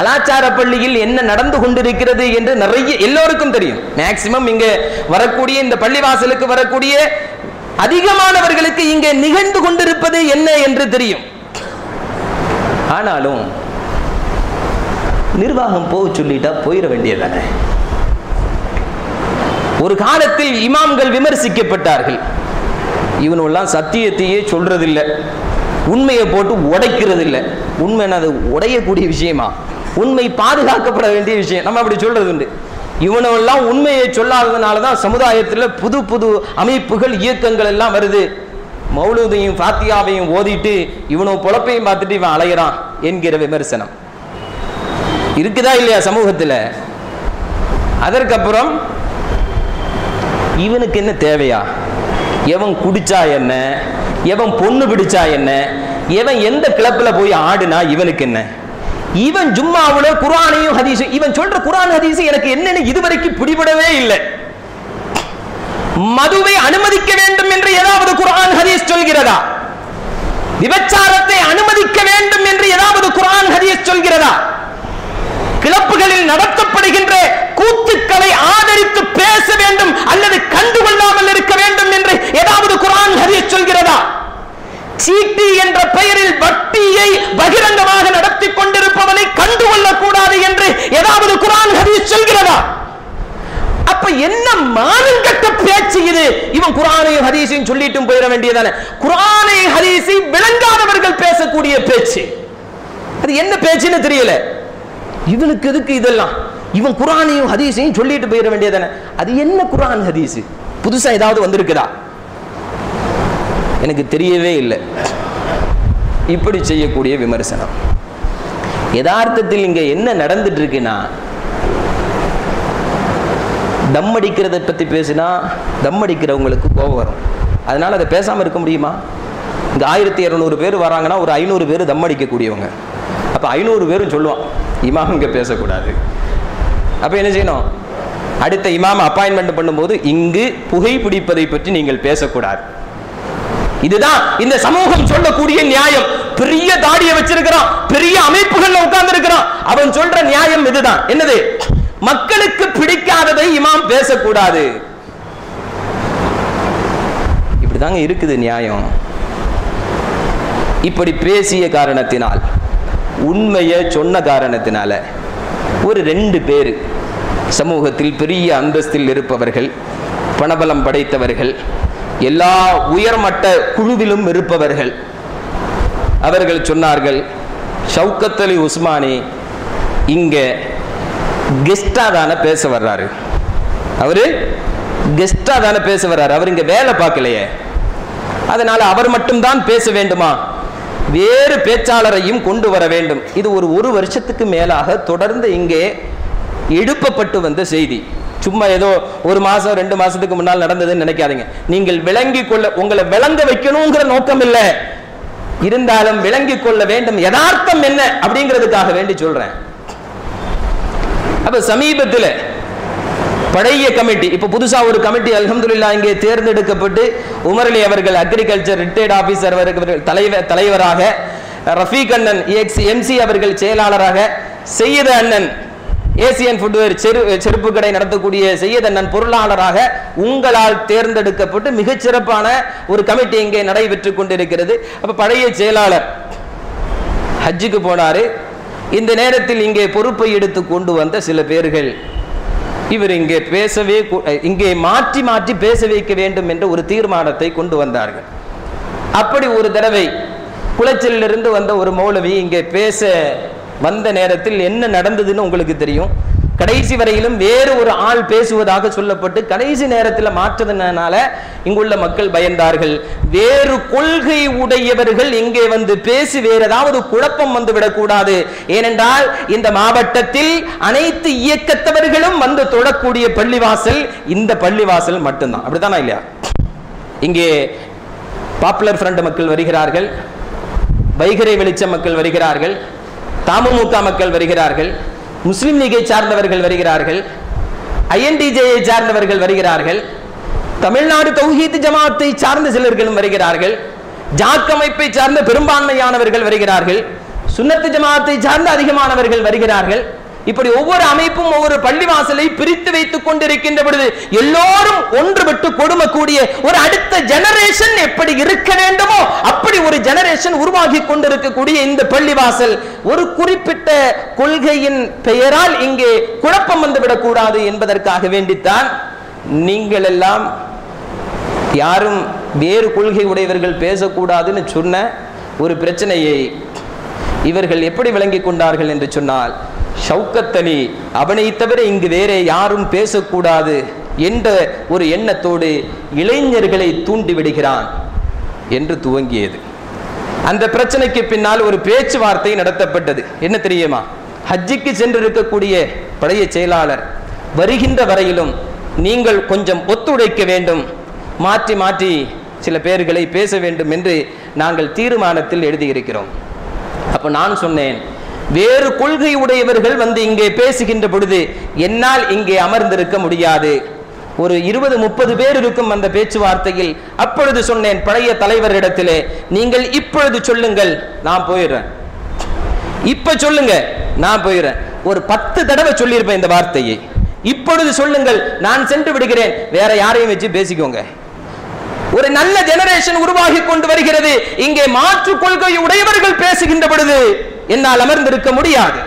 கலாச்சார பள்ளியில் என்ன நடந்து கொண்டிருக்கிறது என்று நிறைய எல்லோருக்கும் தெரியும். மேக்சிமம் இங்க வரக்கூடிய இந்த பள்ளிவாசலுக்கு வரக்கூடிய அதிகமானவர்களுக்கு இங்கே நிகழ்ந்து கொண்டிருப்பது என்ன என்று தெரியும். ஆனாலும் நிர்வாகம் போக சொல்லிட்டா போயிட வேண்டியதானே. ஒரு காலத்தில் இமாம்கள் விமர்சிக்கப்பட்டார்கள். இவனெல்லாம் சத்தியத்தையே சொல்றதில்லை, உண்மையை போட்டு உடைக்கிறது இல்லை. உண்மை அது உடையக்கூடிய விஷயமா? உண்மை பாதுகாக்கப்பட வேண்டிய விஷயம். நம்ம அப்படி சொல்றது உண்டு. இவனெல்லாம் உண்மையை சொல்லாததுனாலதான் சமுதாயத்தில் புது புது அமைப்புகள் இயக்கங்கள் எல்லாம் வருது. மௌலூதையும் ஃபாத்தியாவையும் ஓதிட்டு இவனோ பொழப்பையும் பார்த்துட்டு இவன் அலையிறான் என்கிற விமர்சனம் இருக்குதா இல்லையா சமூகத்தில்? அதற்கப்புறம் இவனுக்கு என்ன தேவையா? எவன் குடிச்சா என்ன, எவன் பொண்ணு பிடிச்சா என்ன, எவன் எந்த கிளப்பில் போய் ஆடுனா இவனுக்கு என்ன? இவன் ஜும்மாவுல குர்ஆனையும் ஹதீஸும், இவன் சொல்ற குர்ஆன் ஹதீஸ் எனக்கு என்னன்னு இதுவரைக்கும் பிடிபடவே இல்லை. மதுவை அனுமதிக்க வேண்டும் என்று ஏதாவது குர்ஆன் ஹதீஸ் சொல்கிறதா? விபச்சாரத்தை அனுமதிக்க வேண்டும் என்று ஏதாவது குர்ஆன் ஹதீஸ் சொல்கிறதா? கிளப்புகளில் நடத்தப்படுகின்ற கூத்துக்களை ஆதரித்து பேச வேண்டும் அல்லது கண்டுகொள்ளாமல் இருக்க வேண்டும் என்று ஏதாவது குர்ஆன் ஹதீஸ் சொல்கிறதா? சீட்டி என்ற பெயரில் வட்டியை பகிரங்கமாக நடத்தி கொண்டிருப்பவனை கண்டுகொள்ளக் கூடாது என்று ஏதாவது குர்ஆன் ஹதீஸ் சொல்கிறதா? அப்ப என்ன மானங்கெட்ட பேச்சு இது? இவன் குர்ஆனையும் ஹதீஸையும் சொல்லிட்டும் போயிட வேண்டியதானே. குர்ஆனை ஹதீஸை விளங்காதவர்கள் பேசக்கூடிய பேச்சு, அது என்ன பேச்சுன்னு தெரியல. இவனுக்கு எதுக்கு இதெல்லாம்? இவன் குர்ஆனையும் ஹதீஸையும் சொல்லிட்டு போயிட வேண்டியதானே. அது என்ன குர்ஆன் ஹதீஸ்? புதுசா ஏதாவது வந்திருக்குதா? எனக்கு தெரியவே இல்லை. இப்படி செய்யக்கூடிய விமர்சனம். யதார்த்தத்தில் இங்க என்ன நடந்துட்டு இருக்குன்னா, தம் அடிக்கிறத பத்தி பேசினா தம் அடிக்கிறவங்களுக்கு கோபம் வரும். அதனால அதை பேசாம இருக்க முடியுமா? இங்க 1200 பேர் வராங்கன்னா ஒரு 500 பேர் தம் அடிக்கக்கூடியவங்க. அப்ப 500 பேரும் சொல்லுவான் இமாம் இங்க பேசக்கூடாது. அப்ப என்ன செய்யணும்? அடுத்த இமாம் அப்பாயின்மெண்ட் பண்ணும்போது இங்கு புகைப்பிடிப்பதை பற்றி நீங்கள் பேசக்கூடாது. இதுதான் இந்த சமூகம் சொல்லக்கூடிய நியாயம். பெரிய தாடியை வச்சிருக்கிறான், பெரிய அமைப்புகள்ல உட்கார்ந்து இருக்கிறான், அவன் சொல்ற நியாயம் இதுதான். என்னது? மக்களுக்கு பிடிக்காததை இமாம் பேசக்கூடாது. இப்படிதாங்க இருக்குது நியாயம். இப்படி பேசிய காரணத்தினால், உண்மையை சொன்ன காரணத்தினால ஒரு 2 பேர் சமூகத்தில் பெரிய அந்தஸ்தில் இருப்பவர்கள், பணபலம் படைத்தவர்கள், எல்லா உயர்மட்ட குழுவிலும் இருப்பவர்கள், அவர்கள் சொன்னார்கள், ஷவுக்கத் அலி உஸ்மானி இங்க கெஸ்டா தானே பேச வர்றாரு. அவரு கெஸ்டா தானே பேச வர்றாரு, அவர் இங்க வேலை பார்க்கலையே, அதனால அவர் மட்டும்தான் பேச வேண்டுமா? வேறு பேச்சாளரையும் கொண்டு வர வேண்டும். இது ஒரு வருஷத்துக்கு மேலாக தொடர்ந்து இங்கே எழுப்பப்பட்டு வந்த செய்தி. சும்மா ஏதோ 1 மாசம் 2 மாசத்துக்கு முன்னால் நடந்ததுன்னு நினைக்காதீங்க. நீங்கள் விளங்கி கொள்ள, உங்களை விளங்க வைக்கணுங்கிற நோக்கம் இல்லை, இருந்தாலும் விளங்கி கொள்ள வேண்டும் யதார்த்தம் என்ன அப்படிங்கிறதுக்காக வேண்டி சொல்றேன். அப்ப சமீபத்தில் பழைய கமிட்டி, இப்ப புதுசா ஒரு கமிட்டி அல்ஹம்துலில்லாஹ் இங்கே தேர்ந்தெடுக்கப்பட்டு உமர் அலி அவர்கள் அக்ரிகல்ச்சர் ரிட்டையர்ட் ஆபீசர் தலைவராக, ரஃபீக் அண்ணன் எம்சி அவர்கள் செயலாளராக, செய்யது அண்ணன் ஏசியன் ஃபுட்வேர் செருப்பு கடை நடத்தக்கூடிய செய்யது அண்ணன் பொருளாளராக உங்களால் தேர்ந்தெடுக்கப்பட்டு மிகச்சிறப்பான ஒரு கமிட்டி இங்கே நடைபெற்றுக் கொண்டிருக்கிறது. அப்ப பழைய செயலாளர் ஹஜ்ஜுக்கு போனாரு. இந்த நேரத்தில் இங்கே பொறுப்பை எடுத்து கொண்டு வந்த சில பேர்கள் இவர் இங்கே பேசவே, இங்கே மாற்றி மாற்றி பேச வைக்க வேண்டும் என்ற ஒரு தீர்மானத்தை கொண்டு வந்தார்கள். அப்படி ஒரு தடவை குளச்சலிலிருந்து வந்த ஒரு மௌலவி இங்கே பேச வந்த நேரத்தில் என்ன நடந்ததுன்னு உங்களுக்கு தெரியும். கடைசி வரையிலும் வேறு ஒரு ஆள் பேசுவதாக சொல்லப்பட்டு கடைசி நேரத்தில் மாற்றதுனால இங்குள்ள மக்கள் பயந்தார்கள். வேறு கொள்கை உடையவர்கள் இங்கே வந்து பேசி வேறு ஏதாவது குழப்பம் வந்து விடக்கூடாது. ஏனென்றால் இந்த மாவட்டத்தில் அனைத்து இயக்கத்தவர்களும் வந்து தொடக்கூடிய பள்ளிவாசல் இந்த பள்ளிவாசல் மட்டும்தான். அப்படித்தானா இல்லையா? இங்கே பாப்புலர் ஃப்ரண்ட் மக்கள் வருகிறார்கள், வைகரை வெளிச்ச மக்கள் வருகிறார்கள், தமுமுக மக்கள் வருகிறார்கள், முஸ்லிம் லீகை சார்ந்தவர்கள் வருகிறார்கள், ஐஎன்டிஜேயை சார்ந்தவர்கள் வருகிறார்கள், தமிழ்நாடு தௌஹீத் ஜமாத்தை சார்ந்த சிலர்களும் வருகிறார்கள், ஜாக் அமைப்பை சார்ந்த பெரும்பான்மையானவர்கள் வருகிறார்கள், சுன்னத்து ஜமாத்தை சார்ந்த அதிகமானவர்கள் வருகிறார்கள். இப்படி ஒவ்வொரு அமைப்பும் ஒவ்வொரு பள்ளிவாசலை பிரித்து வைத்துக் கொண்டிருக்கின்ற பொழுது எல்லோரும் ஒன்றுபட்டு கொடுமக்கூடிய ஒரு அடுத்த ஜெனரேஷன் எப்படி இருக்க வேண்டுமோ அப்படி ஒரு ஜெனரேஷன் உருவாகி கொண்டிருக்கக்கூடிய இந்த பள்ளிவாசல் ஒரு குறிப்பிட்ட கொள்கையின் பெயரால் இங்கே குழப்பம் வந்துவிடக் கூடாது என்பதற்காக வேண்டித்தான் நீங்கள் எல்லாம் யாரும் வேறு கொள்கை உடையவர்கள் பேசக்கூடாதுன்னு சொன்ன ஒரு பிரச்சனையை இவர்கள் எப்படி விளங்கிக் கொண்டார்கள் என்று சொன்னால், ஷவுக்கத் அலி அவனை தவிர இங்கு வேற யாரும் பேசக்கூடாது என்ற ஒரு எண்ணத்தோடு இளைஞர்களை தூண்டி விடுகிறான் என்று துவங்கியது. அந்த பிரச்சனைக்கு பின்னால் ஒரு பேச்சுவார்த்தை நடத்தப்பட்டது. என்ன தெரியுமா? ஹஜ்ஜிக்கு சென்றிருக்கக்கூடிய பழைய செயலாளர் வருகின்ற வரையிலும் நீங்கள் கொஞ்சம் ஒத்துழைக்க வேண்டும், மாற்றி மாற்றி சில பேர்களை பேச வேண்டும் என்று நாங்கள் தீர்மானத்தில் எழுதியிருக்கிறோம். அப்ப நான் சொன்னேன், வேறு கொள்கை உடையவர்கள் வந்து இங்கே பேசுகின்ற பொழுது என்னால் இங்கே அமர்ந்திருக்க முடியாது. ஒரு 20-30 பேர் இருக்கும் அந்த பேச்சுவார்த்தையில். அப்பொழுது சொன்னேன் பழைய தலைவரிடத்திலே, நீங்கள் இப்பொழுது சொல்லுங்கள், நான் போயிடுறேன். இப்ப சொல்லுங்க, நான் போயிடுறேன். ஒரு 10 தடவை சொல்லியிருப்பேன் இந்த வார்த்தையை. இப்பொழுது சொல்லுங்கள், நான் சென்று விடுகிறேன், வேற யாரையும் வச்சு பேசிக்கோங்க. ஒரு நல்ல ஜெனரேஷன் உருவாகி கொண்டு வருகிறது. இங்கே மாற்று கொள்கை உடையவர்கள் பேசுகின்ற பொழுது என்னால் அமர்ந்திருக்க முடியாது.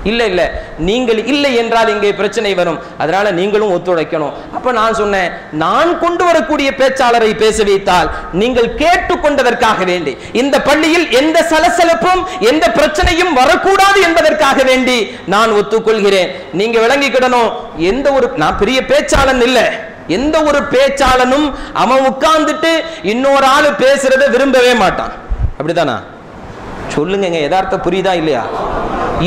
இல்ல இல்ல, நீங்கள் இல்லை என்றால் இங்கே பிரச்சனை வரும், அதனால நீங்களும் ஒத்துழைக்கணும். அப்ப நான் சொன்னேன், நான் கொண்டு வரக்கூடிய பேச்சாளரை பேச வைத்தால் நீங்கள் கேட்டுக்கொண்டதற்காக வேண்டி, இந்த பள்ளியில் எந்த சலசலப்பும் எந்த பிரச்சனையும் வரக்கூடாது என்பதற்காக வேண்டி நான் ஒத்துக்கொள்கிறேன். நீங்க விளங்கிக்கிடணும், எந்த ஒரு, நான் பெரிய பேச்சாளன் இல்ல, எந்த ஒரு பேச்சாளனும் அவன் உட்கார்ந்துட்டு இன்னொரு ஆளு பேசுறத விரும்பவே மாட்டான். அப்படித்தானா? சொல்லுங்க, யதார்த்த புரியுதா இல்லையா?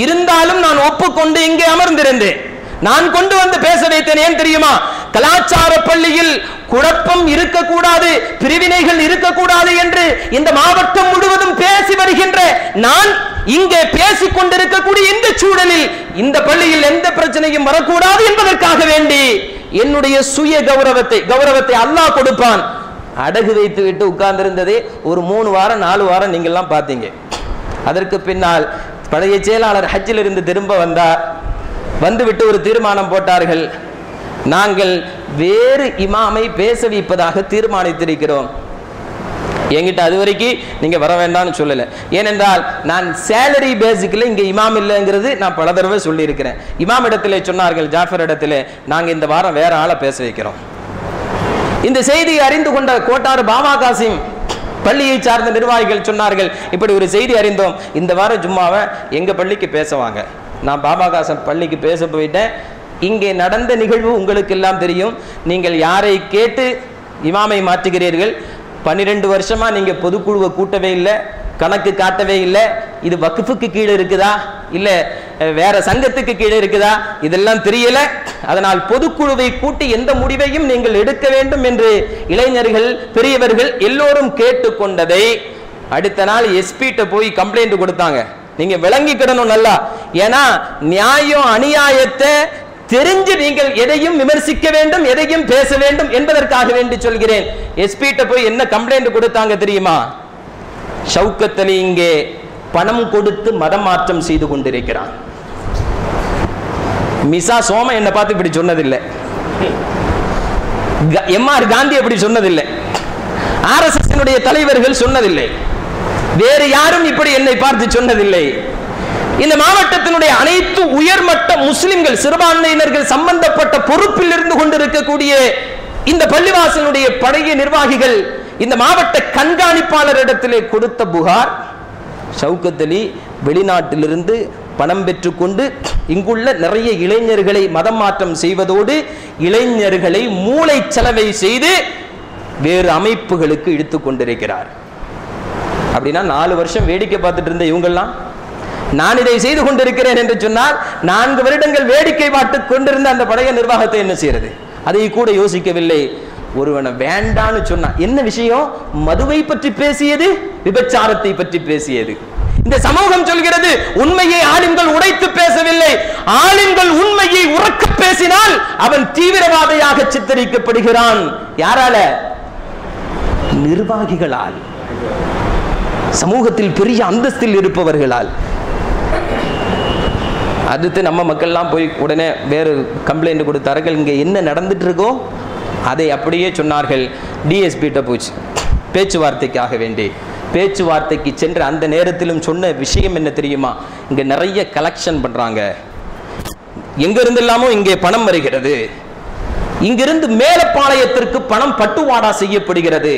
இருந்தாலும் நான் ஒப்புக்கொண்டு இங்கே அமர்ந்திருந்தேன். நான் கொண்டு வந்து பேச வைத்தேன். ஏன் தெரியுமா? கலாச்சார பள்ளியில் குழப்பம் இருக்கக்கூடாது, பிரிவினைகள் இருக்கக்கூடாது என்று இந்த மாவட்டம் முழுவதும் பேசி வருகின்ற நான் இங்கே பேசிக் கொண்டிருக்கக்கூடிய இந்த சூழலில் இந்த பள்ளியில் எந்த பிரச்சனையும் வரக்கூடாது என்பதற்காக வேண்டி என்னுடைய சுய கௌரவத்தை அல்லாஹ் கொடுப்பான், அடகு வைத்து விட்டு உட்கார்ந்திருந்ததே ஒரு 3 வாரம் 4 வாரம் நீங்க எல்லாம் பார்த்தீங்க. அதற்கு பின்னால் பழைய செயலாளர் ஹஜ்ஜில் இருந்து திரும்ப வந்தார். வந்துவிட்டு ஒரு தீர்மானம் போட்டார்கள், நாங்கள் வேறு இமாமை பேச வைப்பதாக தீர்மானித்திருக்கிறோம். என்கிட்ட அது வரைக்கும் நீங்க வர வேண்டாம்னு சொல்லல. ஏனென்றால் நான் சேலரி பேசிக்கல இங்க இமாம் இல்லைங்கிறது நான் பல தடவை சொல்லி இருக்கிறேன். இமாம் இடத்திலே சொன்னார்கள், ஜாஃபர் இடத்திலே, நாங்க இந்த வாரம் வேற ஆளை பேச வைக்கிறோம். இந்த செய்தியை அறிந்து கொண்ட கோட்டாறு பாபா காசிம் பள்ளியை சார்ந்த நிர்வாகிகள் சொன்னார்கள், இப்படி ஒரு செய்தி அறிந்தோம், இந்த வாரம் ஜும்மாவை எங்க பள்ளிக்கு பேசுவாங்க. நான் பாபா காசிம் பள்ளிக்கு பேச போயிட்டேன். இங்கே நடந்த நிகழ்வு உங்களுக்கு எல்லாம் தெரியும். நீங்கள் யாரை கேட்டு இமாமை மாற்றுகிறீர்கள்? 12 வருஷமா நீங்க பொதுக்குழுவை கூட்டவே இல்லை, கணக்கு காட்டவே இல்லை. இது வக்ஃபுக்கு கீழே இருக்குதா இல்ல வேற சங்கத்துக்கு கீழே இருக்குதா இதெல்லாம் தெரியல. அதனால் பொதுக்குழுவை கூட்டி எந்த முடிவையும் நீங்கள் எடுக்க வேண்டும் என்று இளைஞர்கள் பெரியவர்கள் எல்லோரும் கேட்டுக்கொண்டதை அடுத்த நாள் எஸ்பிட்ட போய் கம்ப்ளைண்ட் கொடுத்தாங்க. நீங்க விளங்கிக்கிடணும் நல்லா. ஏன்னா நியாயம் அநியாயத்தை தெரிஞ்சு நீங்கள் எதையும் விமர்சிக்க வேண்டும், எதையும் பேச வேண்டும் என்பதற்காக வேண்டி சொல்கிறேன். எஸ்பிட்ட போய் என்ன கம்ப்ளைண்ட் கொடுத்தாங்க தெரியுமா? ஷவுக்கத் அலி இங்கே பணம் கொடுத்து மதம் மாற்றம் செய்து கொண்டிருக்கிறான். மிசா சோம என்ன பார்த்து இப்படி சொன்னதில்லை, எம்ஆர் காந்தி அப்படி சொன்னதில்லை, RSS தலைவர்கள் சொன்னதில்லை, வேறு யாரும் இப்படி என்னை பார்த்து சொன்னதில்லை. இந்த மாவட்டத்தினுடைய அனைத்து உயர்மட்ட முஸ்லிம்கள் சிறுபான்மையினர்கள் சம்பந்தப்பட்ட பொறுப்பில் இருந்து கொண்டிருக்கக்கூடிய இந்த பள்ளிவாசலுடைய பழைய நிர்வாகிகள் இந்த மாவட்ட கண்காணிப்பாளரிடத்திலே கொடுத்த புகார், ஷவுக்கத் அலி வெளிநாட்டிலிருந்து பணம் பெற்றுக்கொண்டு இங்குள்ள நிறைய இளைஞர்களை மதம் மாற்றம் செய்வதோடு இளைஞர்களை மூளை செலவை செய்து வேறு அமைப்புகளுக்கு இழுத்துக் கொண்டிருக்கிறார். அப்படின்னா 4 வருஷம் வேடிக்கை பார்த்துட்டு இருந்த இவங்கெல்லாம் நான் இதை செய்து கொண்டிருக்கிறேன் என்று சொன்னால் 4 வருடங்கள் வேடிக்கை பார்த்து கொண்டிருந்த அந்த பழைய நிர்வாகத்தை என்ன செய்யறது? அதை கூட யோசிக்கவில்லை. ஒருவனை வேண்டான்னு சொன்னா என்ன விஷயம்? மதுவை பற்றி பேசியது, விபச்சாரத்தை பற்றி பேசியது. இந்த சமூகம் சொல்கிறது, உண்மையை ஆலிம்கள் உடைத்து பேசவில்லை, ஆலிம்கள் உண்மையை உறக்க பேசினால் அவன் தீவிரவாதியாக சித்தரிக்கப்படுகிறான். யாரால? நிர்வாகிகளால், சமூகத்தில் பெரிய அந்தஸ்தில் இருப்பவர்களால். அடுத்து நம்ம மக்கள்லாம் போய் உடனே வேறு கம்ப்ளைண்ட் கொடுத்தார்கள். இங்கே என்ன நடந்துட்டு இருக்கோ அதை அப்படியே சொன்னார்கள். டிஎஸ்பிகிட்ட போச்சு பேச்சுவார்த்தைக்காக வேண்டி. பேச்சுவார்த்தைக்கு சென்று அந்த நேரத்திலும் சொன்ன விஷயம் என்ன தெரியுமா? இங்கே நிறைய கலெக்ஷன் பண்ணுறாங்க, எங்கிருந்தெல்லாமோ இங்கே பணம் வருகிறது, இங்கிருந்து மேலப்பாளையத்திற்கு பணம் பட்டுவாடா செய்யப்படுகிறது,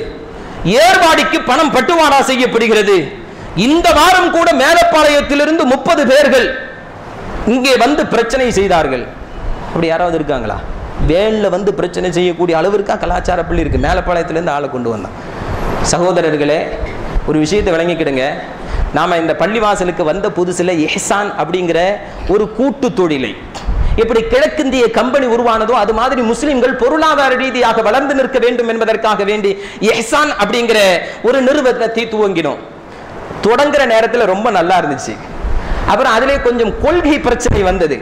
ஏர்வாடிக்கு பணம் பட்டுவாடா செய்யப்படுகிறது. இந்த வாரம் கூட மேலப்பாளையத்திலிருந்து 30 பேர்கள் இங்கே வந்து பிரச்சனை செய்தார்கள். அப்படி யாராவது இருக்காங்களா? வேன்ல வந்து பிரச்சனை செய்யக்கூடிய அளவிற்கா கலாச்சார பள்ளி இருக்கு. மேலப்பாளையத்திலிருந்து ஆளை கொண்டு வந்தான். சகோதரர்களே, ஒரு விஷயத்தை விளங்கிக்கிடுங்க. நாம இந்த பள்ளிவாசலுக்கு வந்த புதுசுல இஹ்சான் அப்படிங்கிற ஒரு கூட்டு தொழிலை, எப்படி கிழக்கிந்திய கம்பெனி உருவானதோ அது மாதிரி முஸ்லிம்கள் பொருளாதார ரீதியாக வளர்ந்து நிற்க வேண்டும் என்பதற்காக வேண்டி இஹ்சான் அப்படிங்கிற ஒரு நிறுவனத்தை துவங்கினோம். தொடங்குற நேரத்தில் ரொம்ப நல்லா இருந்துச்சு. அப்புறம் அதிலே கொஞ்சம் கொள்கை பிரச்சனை வந்தது.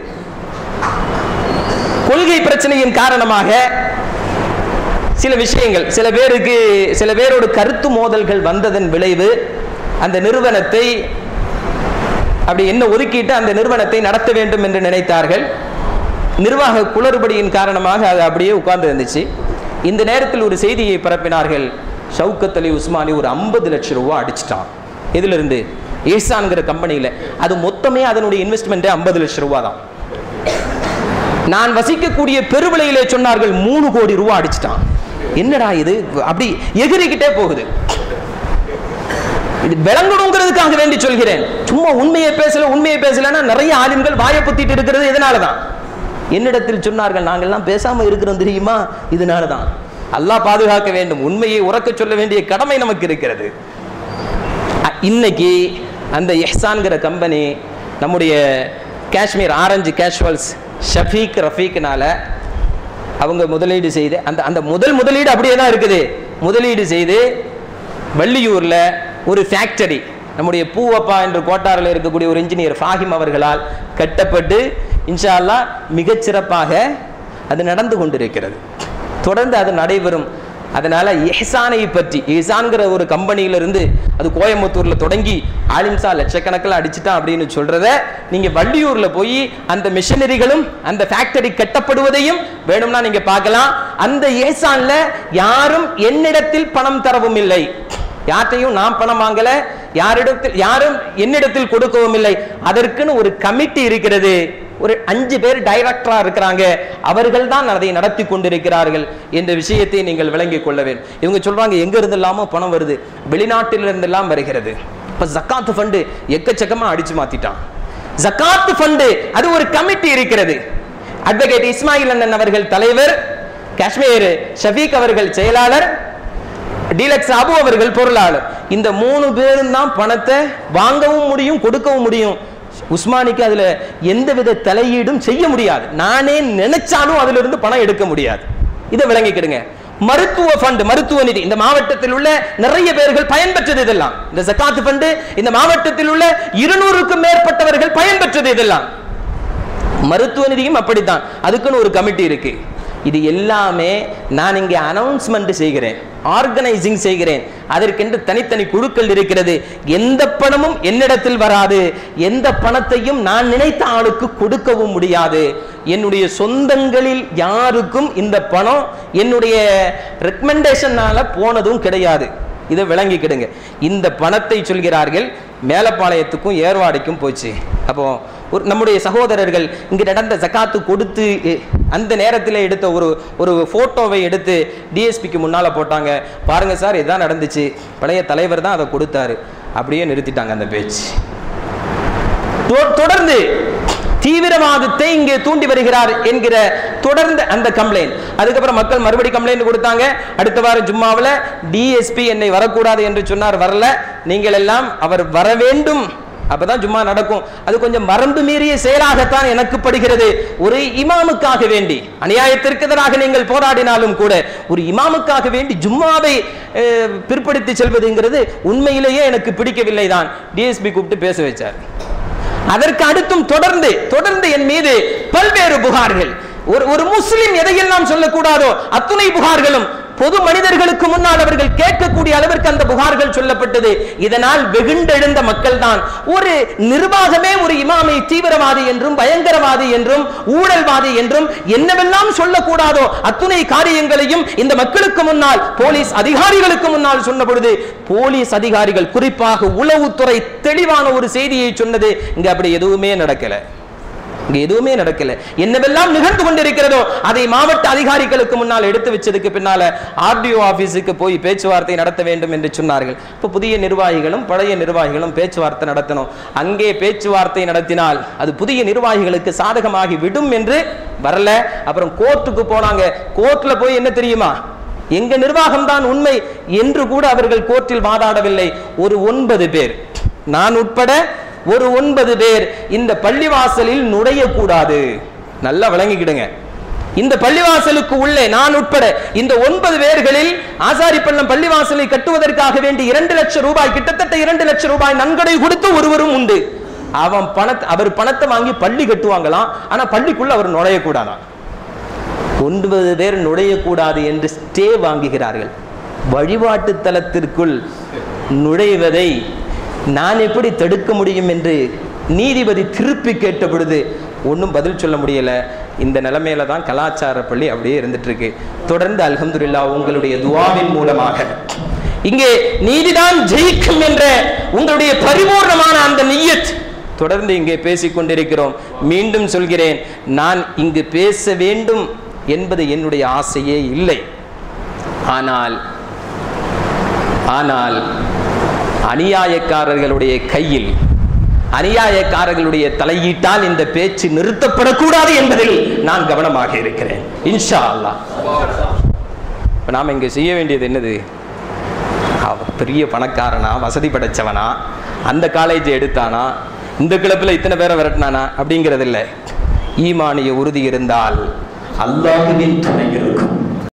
கொள்கை பிரச்சனையின் காரணமாக சில விஷயங்கள், சில பேரோட கருத்து மோதல்கள் வந்ததன் விளைவு அந்த நிறுவனத்தை அப்படி என்ன ஒதுக்கிட்டு அந்த நிறுவனத்தை நடத்த வேண்டும் என்று நினைத்தார்கள். நிர்வாக குளறுபடியின் காரணமாக அது அப்படியே உட்கார்ந்து இருந்துச்சு. இந்த நேரத்தில் ஒரு செய்தியை பரப்பினார்கள். ஷவுக்கத் அலி உஸ்மானி ஒரு 50 லட்சம் ரூபாய் அடிச்சிட்டான். எதிலிருந்து? இஹ்சான்ங்கிற கம்பெனியில். அது மொத்தமே அதனுடைய இன்வெஸ்ட்மெண்ட் 50 லட்சம் ரூபாய் தான். நான் வசிக்கக்கூடிய பெருவிலையிலே சொன்னார்கள் 3 கோடி ரூபாய் அடிச்சிட்டான். என்னடா இது? அப்படி எகிரிக்கிட்டே போகுது. இது விளங்கணுங்கிறதுக்காக வேண்டி சொல்கிறேன். சும்மா உண்மையை பேசலன்னா நிறைய ஆலிம்கள் வாயை புத்திட்டு இருக்கிறது இதனாலதான். என்னிடத்தில் சொன்னார்கள், நாங்கள்லாம் பேசாம இருக்கிறோம் தெரியுமா, இதனாலதான். அல்லாஹ் பாதுகாக்க வேண்டும். உண்மையை உறக்க சொல்ல வேண்டிய கடமை நமக்கு இருக்கிறது. இன்னைக்கு அந்த இஹ்சான்கிற கம்பெனி நம்முடைய காஷ்மீர் ஆரஞ்சு கேஷுவல்ஸ் ஷஃபீக் ரஃபீக்னால அவங்க முதலீடு செய்து அந்த முதலீடு அப்படியே தான் இருக்குது. முதலீடு செய்து வள்ளியூர்ல ஒரு ஃபேக்டரி, நம்முடைய பூவப்பா என்று கோட்டாரில் இருக்கக்கூடிய ஒரு இன்ஜினியர் ஃபாஹிம் அவர்களால் கட்டப்பட்டு இன்ஷா அல்லாஹ் மிகச்சிறப்பாக அது நடந்து கொண்டிருக்கிறது. தொடர்ந்து அது நடைபெறும். அதனால இஹ்சானை பற்றி, இஹ்சான்கிற ஒரு கம்பெனியிலிருந்து அது கோயம்புத்தூர்ல தொடங்கி ஆலிம்சா லட்சக்கணக்கில் அடிச்சுட்டான் அப்படின்னு சொல்றத நீங்க வள்ளியூர்ல போய் அந்த மிஷனரிகளும் அந்த ஃபேக்டரி கட்டப்படுவதையும் வேணும்னா நீங்க பார்க்கலாம். அந்த இஹ்சான்ல யாரும் என்னிடத்தில் பணம் தரவும் இல்லை, யார்ட்டையும் நான் பணம் வாங்கல, யாரும் என்னிடத்தில் கொடுக்கவும் இல்லை. அதற்குன்னு ஒரு கமிட்டி இருக்கிறது. ஒரு 5 பேர் டைரக்டரா இருக்கிறாங்க. அவர்கள் தான் அதை நடத்தி கொண்டிருக்கிறார்கள் என்ற விஷயத்தை நீங்கள் விளங்கிக் கொள்ள வேண்டும். இவங்க சொல்றாங்க எங்க இருந்தெல்லாமோ பணம் வருது, வெளிநாட்டில இருந்தெல்லாம் வருகிறது. இப்ப ஜக்காத் ஃபண்டு எக்கச்சக்கமா அடிச்சு மாத்திட்டான். ஜக்காத் ஃபண்டு அது ஒரு கமிட்டி இருக்கிறது. அட்வொகேட் இஸ்மாயில் அண்ணன் அவர்கள் தலைவர், காஷ்மீர் ஷஃபீக் அவர்கள் செயலாளர், டீலக்ஸ் அபு அவர்கள் பொருளாளர். இந்த 3 பேரும் தான் பணத்தை வாங்கவும் முடியும், கொடுக்கவும் முடியும். உஸ்மானிக்கு அதுல எந்தவித தலையீடும் செய்ய முடியாது. நானே நினைச்சாலும் அதுல இருந்து பணம் எடுக்க முடியாது. இதை விளங்கிக்கிடுங்க. மருத்துவ ஃபண்ட், மருத்துவ நிதி, இந்த மாவட்டத்தில் உள்ள நிறைய பேர்கள் பயன்பெற்றது. இதெல்லாம் இந்த ஜகாத் ஃபண்ட் இந்த மாவட்டத்தில் உள்ள 200க்கும் மேற்பட்டவர்கள் பயன்பெற்றது. இதெல்லாம் மருத்துவ நிதியும் அப்படித்தான். அதுக்குன்னு ஒரு கமிட்டி இருக்கு. இது எல்லாமே நான் இங்கே அனௌன்ஸ்மெண்ட் செய்கிறேன், ஆர்கனைசிங் செய்கிறேன். அதற்கென்று தனித்தனி குழுக்கள் இருக்கிறது. எந்த பணமும் என்னிடத்தில் வராது, எந்த பணத்தையும் நான் நினைத்த ஆளுக்கு கொடுக்கவும் முடியாது. என்னுடைய சொந்தங்களில் யாருக்கும் இந்த பணம் என்னுடைய ரெக்கமெண்டேஷனால போனதும் கிடையாது. இதை விளங்கிக்கிடுங்க. இந்த பணத்தை சொல்கிறார்கள் மேலப்பாளையத்துக்கும் ஏர்வாடிக்கும் போச்சு. அப்போ நம்முடைய சகோதரர்கள் இங்கு நடந்த ஜகாத்து கொடுத்து அந்த நேரத்தில் எடுத்த ஒரு போட்டோவை எடுத்து டிஎஸ்பிக்கு முன்னால போட்டாங்க. பாருங்க சார், இதான் நடந்துச்சு, பழைய தலைவர் தான் அதை கொடுத்தாரு. அப்படியே நிறுத்திட்டாங்க அந்த பேச்சு. தொடர்ந்து தீவிரவாதத்தை இங்கே தூண்டி வருகிறார் என்கிற தொடர்ந்து அந்த கம்ப்ளைண்ட். அதுக்கப்புறம் மக்கள் மறுபடி கம்ப்ளைண்ட் கொடுத்தாங்க. அடுத்த வாரம் ஜும்மாவில் டிஎஸ்பி என்னை வரக்கூடாது என்று சொன்னார், வரல. நீங்கள் எல்லாம் அவர் வர வேண்டும், அப்பதான் ஜும்மா நடக்கும். அது கொஞ்சம் வரம்பு மீறிய செயலாகத்தான் எனக்கு படுகிறது. ஒரு இமாமுக்காக வேண்டி, அநியாயத்திற்கு எதிராக நீங்கள் போராடினாலும் கூட ஒரு இமாமுக்காக வேண்டி ஜும்மாவை பிற்படுத்தி செல்வதுங்கிறது உண்மையிலேயே எனக்கு பிடிக்கவில்லை தான். டிஎஸ்பி கூப்பிட்டு பேச வச்சார். அதற்கு அடுத்தும் தொடர்ந்து என் மீது பல்வேறு புகார்கள். ஒரு முஸ்லிம் எதையெல்லாம் சொல்லக்கூடாதோ அத்துணை புகார்களும் பொது மனிதர்களுக்கு முன்னால் அவர்கள் கேட்கக்கூடிய அளவிற்கு அந்த புகார்கள் சொல்லப்பட்டது. இதனால் வெகுண்டெழுந்த மக்கள் தான் ஒரு நிர்வாகமே ஒரு இமாமை தீவிரவாதி என்றும் பயங்கரவாதி என்றும் ஊழல்வாதி என்றும் என்னவெல்லாம் சொல்லக்கூடாதோ அத்துணை காரியங்களையும் இந்த மக்களுக்கு முன்னால் போலீஸ் அதிகாரிகளுக்கு முன்னால் சொன்ன பொழுது போலீஸ் அதிகாரிகள் குறிப்பாக உளவுத்துறை தெளிவான ஒரு செய்தியை சொன்னது, இங்க அப்படி எதுவுமே நடக்கல, இங்க எதுவுமே நடக்கல. என்னவெல்லாம் நிகழ்ந்து கொண்டிருக்கிறதோ அதை மாவட்ட அதிகாரிகளுக்கு முன்னால் எடுத்து வச்சதுக்கு பின்னால ஆர்டிஓ ஆபீஸுக்கு போய் பேச்சுவார்த்தை நடத்த வேண்டும் என்று சொன்னார்கள். இப்ப புதிய நிர்வாகிகளும் பழைய நிர்வாகிகளும் பேச்சுவார்த்தை நடத்தணும். அங்கே பேச்சுவார்த்தை நடத்தினால் அது புதிய நிர்வாகிகளுக்கு சாதகமாகி விடும் என்று வரல. அப்புறம் கோர்ட்டுக்கு போனாங்க. கோர்ட்ல போய் என்ன தெரியுமா, எங்க நிர்வாகம் தான் உண்மை என்று கூட அவர்கள் கோர்ட்டில் வாதாடவில்லை. ஒரு 9 பேர், நான் உட்பட ஒரு 9 பேர் இந்த பள்ளிவாசலில் நுழையக்கூடாது. நல்லா விளங்கிக்கிடுங்க. இந்த பள்ளிவாசலுக்கு உள்ளே நான் உட்பட இந்த 9 பேர்களில் ஆசாரிப்பள்ளம் பள்ளிவாசலை கட்டுவதற்காக வேண்டி 2 லட்சம் ரூபாய், கிட்டத்தட்ட 2 லட்சம் ரூபாய் நன்கொடை கொடுத்து ஒருவரும் உண்டு. அவர் பணத்தை வாங்கி பள்ளி கட்டுவாங்களாம். ஆனா பள்ளிக்குள்ள அவர் நுழையக்கூடாதான். 9 பேர் நுழையக்கூடாது என்று ஸ்டே வாங்குகிறார்கள். வழிபாட்டு தலத்திற்குள் நுழைவதை நான் எப்படி தடுக்க முடியும் என்று நீதிபதி திருப்பி கேட்ட பொழுது ஒன்றும் பதில் சொல்ல முடியல. இந்த நிலைமையில தான் கலாச்சார பள்ளி அப்படியே இருந்துட்டு இருக்கு. தொடர்ந்து அல்ஹம்துலில்லாஹ் உங்களுடைய துஆவின் மூலமாக இங்கே நீதிதான் ஜெயிக்கும் என்ற உங்களுடைய பரிபூர்ணமான அந்த நிய்யத் தொடர்ந்து இங்கே பேசிக் கொண்டிருக்கிறோம். மீண்டும் சொல்கிறேன், நான் இங்கு பேச வேண்டும் என்பது என்னுடைய ஆசையே இல்லை. ஆனால் அநியாயக்காரர்களுடைய கையில், அநியாயக்காரர்களுடைய தலையீட்டால் இந்த பேச்சு நிறுத்தப்படக்கூடாது என்பதில் நான் கவனமாக இருக்கிறேன். இன்ஷா அல்லாஹ். நாம இங்க செய்ய வேண்டியது என்னது? பெரிய பணக்காரனா, வசதி படைச்சவனா, அந்த காலேஜ் எடுத்தானா, இந்த கிளப்பில் இத்தனை பேரை விரட்டினானா அப்படிங்கிறது இல்லை. ஈமானிய உறுதி இருந்தால் அல்லாஹ்வின் துணை இருக்கும்.